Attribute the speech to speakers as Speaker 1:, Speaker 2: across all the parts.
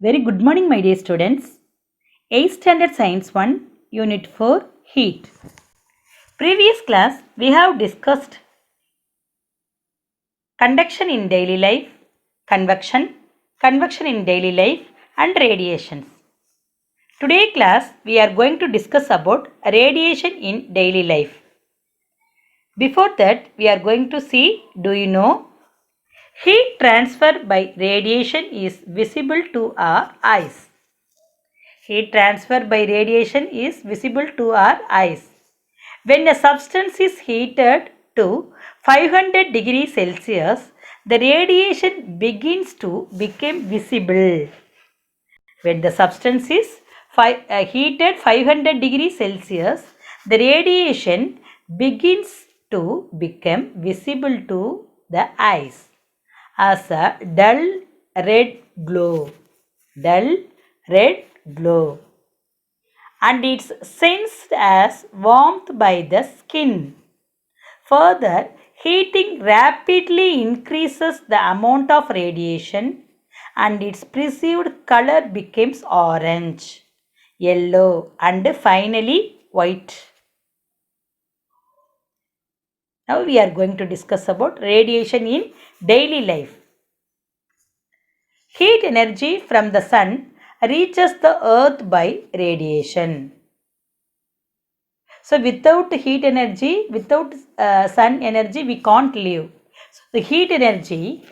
Speaker 1: Very good morning, my dear students. 8th Standard Science 1, Unit 4, Heat. Previous class, we have discussed conduction in daily life, convection, convection in daily life, and radiations. Today class, we are going to discuss about radiation in daily life. Before that, we are going to see, do you know, heat transfer by radiation is visible to our eyes. Heat transfer by radiation is visible to our eyes. When a substance is heated to 500 degrees Celsius, the radiation begins to become visible. When the substance is heated 500 degrees Celsius, the radiation begins to become visible to the eyes as a dull red glow. Dull red glow. And it's sensed as warmth by the skin. Further, heating rapidly increases the amount of radiation and its perceived color becomes orange, yellow, and finally white. Now we are going to discuss about radiation in daily life. Heat energy from the sun reaches the earth by radiation. So without heat energy, without sun energy, we can't live. So the heat energy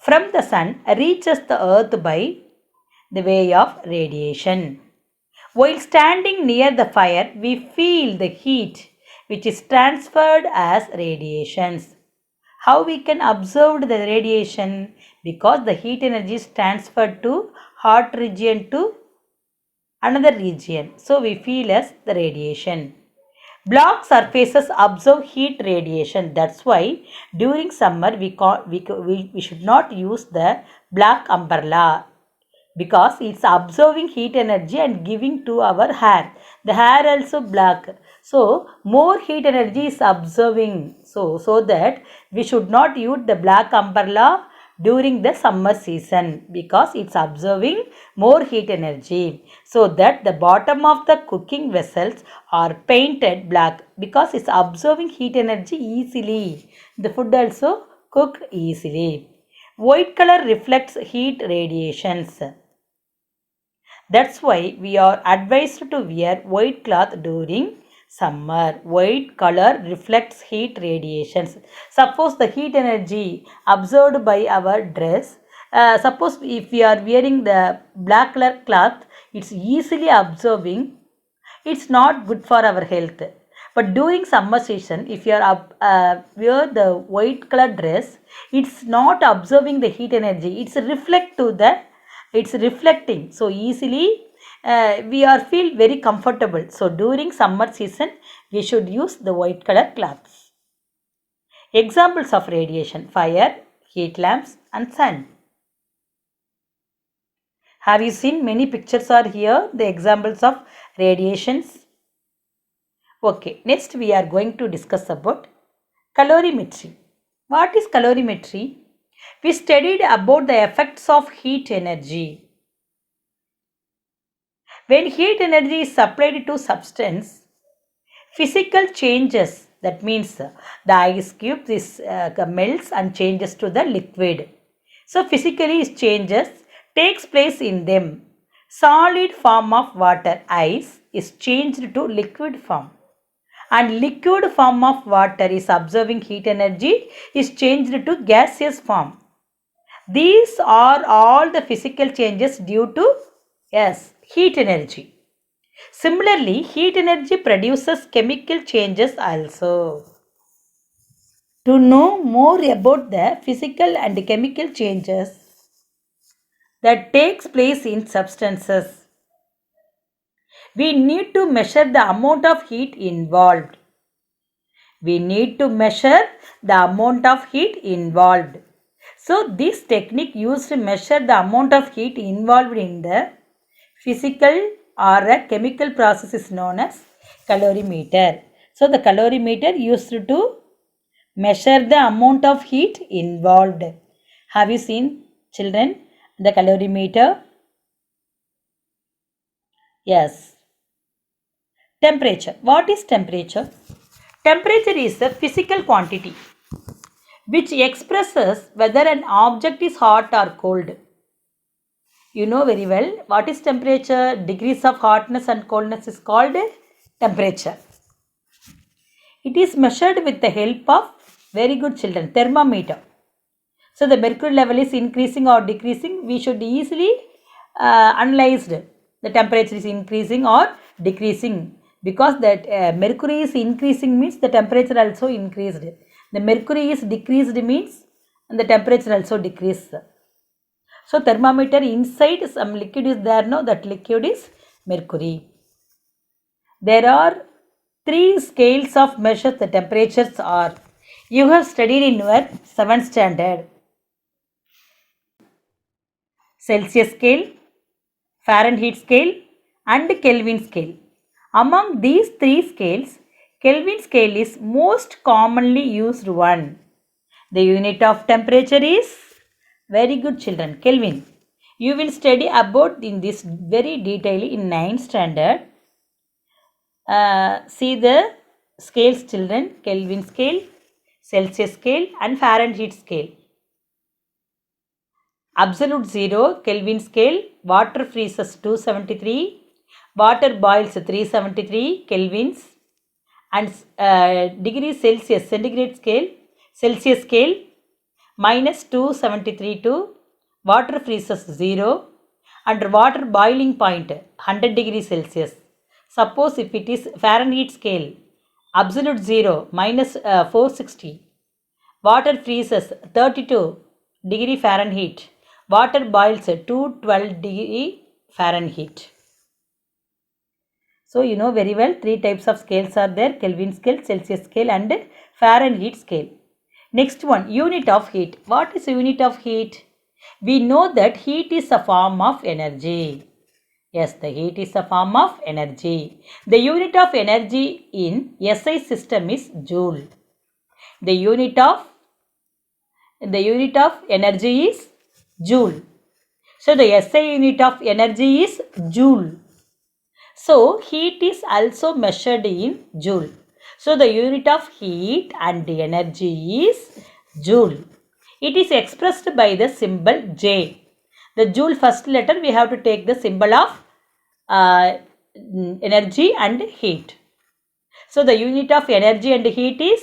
Speaker 1: from the sun reaches the earth by the way of radiation. While standing near the fire, we feel the heat which is transferred as radiations. How we can observe the radiation? Because the heat energy is transferred to hot region to another region. So we feel as the radiation. Black surfaces absorb heat radiation. That's why during summer we should not use the black umbrella because it's absorbing heat energy and giving to our hair. The hair also black. So more heat energy is absorbing. So that we should not use the black umbrella during the summer season because it's absorbing more heat energy. So that the bottom of the cooking vessels are painted black because it's absorbing heat energy easily. The food also cooked easily. White color reflects heat radiations. That's why we are advised to wear white cloth during summer. White color reflects heat radiations. Suppose the heat energy absorbed by our dress. Suppose if we are wearing the black color cloth, it's easily absorbing. It's not good for our health. But during summer season, if you are wear the white color dress, it's not absorbing the heat energy. It's reflecting. So easily we are feel very comfortable. So during summer season, we should use the white color cloths. Examples of radiation: fire, heat lamps, and sun. Have you seen many pictures are here? The examples of radiations. Okay, next we are going to discuss about calorimetry. What is calorimetry? We studied about the effects of heat energy. When heat energy is supplied to substance, physical changes, that means the ice cube melts and changes to the liquid. So physically changes takes place in them. Solid form of water, ice, is changed to liquid form. And liquid form of water is absorbing heat energy is changed to gaseous form. These are all the physical changes due to heat energy. Similarly, heat energy produces chemical changes also. To know more about the physical and chemical changes that takes place in substances, we need to measure the amount of heat involved. So this technique used to measure the amount of heat involved in the physical or a chemical process is known as calorimeter. So the calorimeter used to measure the amount of heat involved. Have you seen, children? The calorimeter. Yes. Temperature. What is temperature? Temperature is a physical quantity which expresses whether an object is hot or cold. You know very well what is temperature. Degrees of hotness and coldness is called temperature. It is measured with the help of, very good children, thermometer. So the mercury level is increasing or decreasing. We should easily analyze the temperature is increasing or decreasing, because that mercury is increasing means the temperature also increased. The mercury is decreased means the temperature also decreased. So thermometer inside some liquid is there, no, that liquid is mercury. There are 3 scales of measure the temperatures are. You have studied in your 7th standard. Celsius scale, Fahrenheit scale and Kelvin scale. Among these 3 scales, Kelvin scale is most commonly used one. The unit of temperature is, very good children, Kelvin. You will study about in this very detail in 9th standard. See the scales children, Kelvin scale, Celsius scale and Fahrenheit scale. Absolute 0, Kelvin scale, water freezes 273, water boils 373 Kelvins, and degree Celsius, centigrade scale, Celsius scale, minus 273 to water freezes 0, and water boiling point 100 degrees Celsius. Suppose if it is Fahrenheit scale, absolute 0, minus 460, water freezes 32 degree Fahrenheit, water boils 212 degree Fahrenheit. So you know very well 3 types of scales are there: Kelvin scale, Celsius scale and Fahrenheit scale. Next one, unit of heat. What is unit of heat? We know that heat is a form of energy. Yes, the heat is a form of energy. The unit of energy in SI system is joule. The unit of energy is joule. So the SI unit of energy is joule. So heat is also measured in joule. So the unit of heat and energy is joule. It is expressed by the symbol J. The joule first letter we have to take the symbol of energy and heat. So the unit of energy and heat is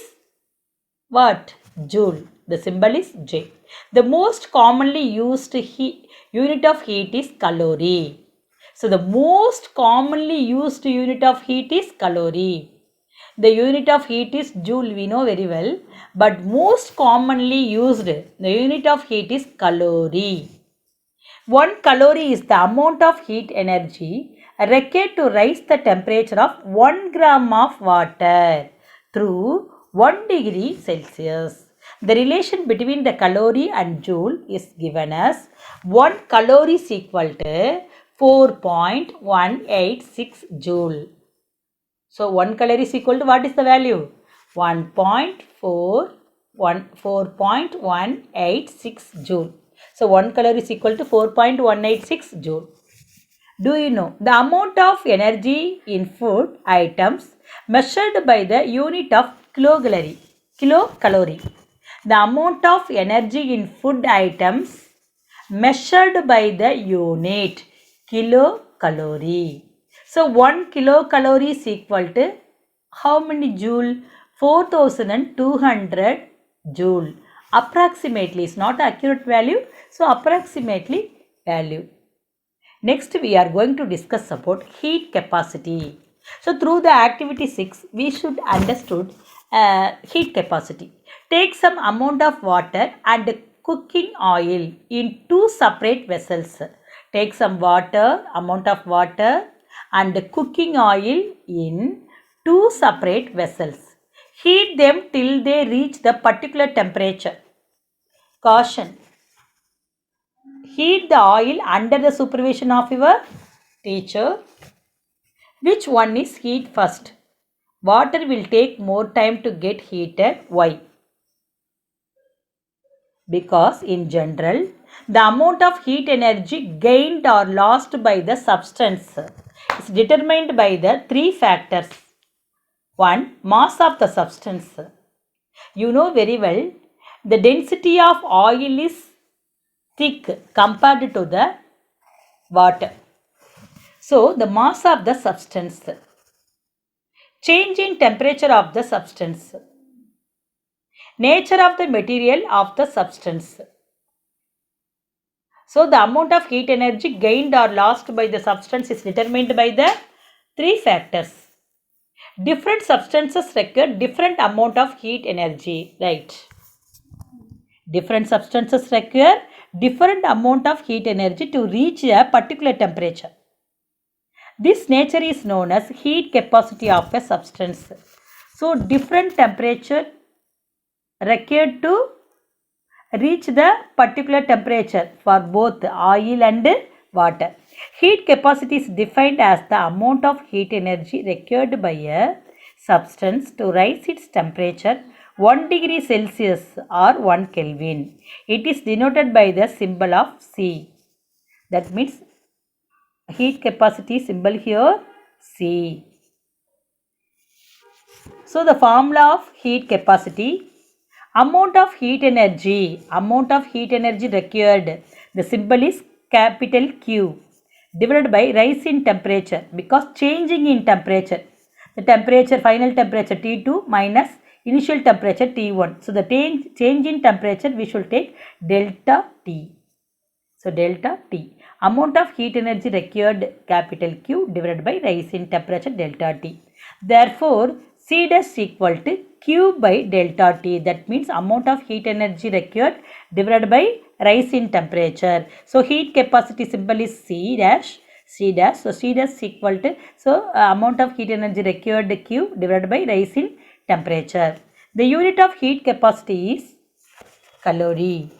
Speaker 1: what? Joule. The symbol is J. The most commonly used unit of heat is calorie. So the most commonly used unit of heat is calorie. The unit of heat is joule, we know very well, but most commonly used the unit of heat is calorie. 1 calorie is the amount of heat energy required to raise the temperature of 1 gram of water through 1 degree Celsius. The relation between the calorie and joule is given as 1 calorie is equal to 4.186 joule. So 1 calorie is equal to what is the value? 4.186 joule. So 1 calorie is equal to 4.186 joule. Do you know the amount of energy in food items measured by the unit of kilocalorie? Kilocalorie. The amount of energy in food items measured by the unit kilocalorie. So 1 kilocalorie is equal to how many joule? 4200 joule. Approximately is not the accurate value. So approximately value. Next we are going to discuss about heat capacity. So through the activity 6 we should understood heat capacity. Take some amount of water and cooking oil in 2 separate vessels. Take some amount of water and cooking oil in 2 separate vessels. Heat them till they reach the particular temperature. Caution. Heat the oil under the supervision of your teacher. Which one is heat first? Water will take more time to get heated. Why? Because in general, the amount of heat energy gained or lost by the substance is determined by the three factors. 1. Mass of the substance. You know very well, the density of oil is thick compared to the water. So, the mass of the substance. Change in temperature of the substance. Nature of the material of the substance. So, the amount of heat energy gained or lost by the substance is determined by the three factors. Different substances require different amount of heat energy, right? Different substances require different amount of heat energy to reach a particular temperature. This nature is known as heat capacity of a substance. So, different temperature required to reach the particular temperature for both oil and water. Heat capacity is defined as the amount of heat energy required by a substance to rise its temperature 1 degree Celsius or 1 Kelvin. It is denoted by the symbol of C. That means heat capacity symbol here C. So the formula of heat capacity, amount of heat energy required, the symbol is capital Q, divided by rise in temperature, because changing in temperature, the temperature, final temperature T2 minus initial temperature T1. So the change in temperature we should take delta T. So delta T, amount of heat energy required, capital Q, divided by rise in temperature delta T. Therefore, C dash equal to Q by delta T. That means amount of heat energy required divided by rise in temperature. So heat capacity symbol is C dash. So C dash equal to, so amount of heat energy required Q divided by rise in temperature. The unit of heat capacity is calorie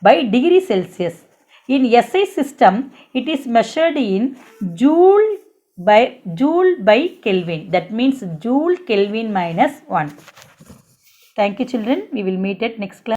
Speaker 1: by degree Celsius. In SI system, it is measured in joule by Kelvin. That means joule Kelvin minus 1. Thank you children. We will meet at next class.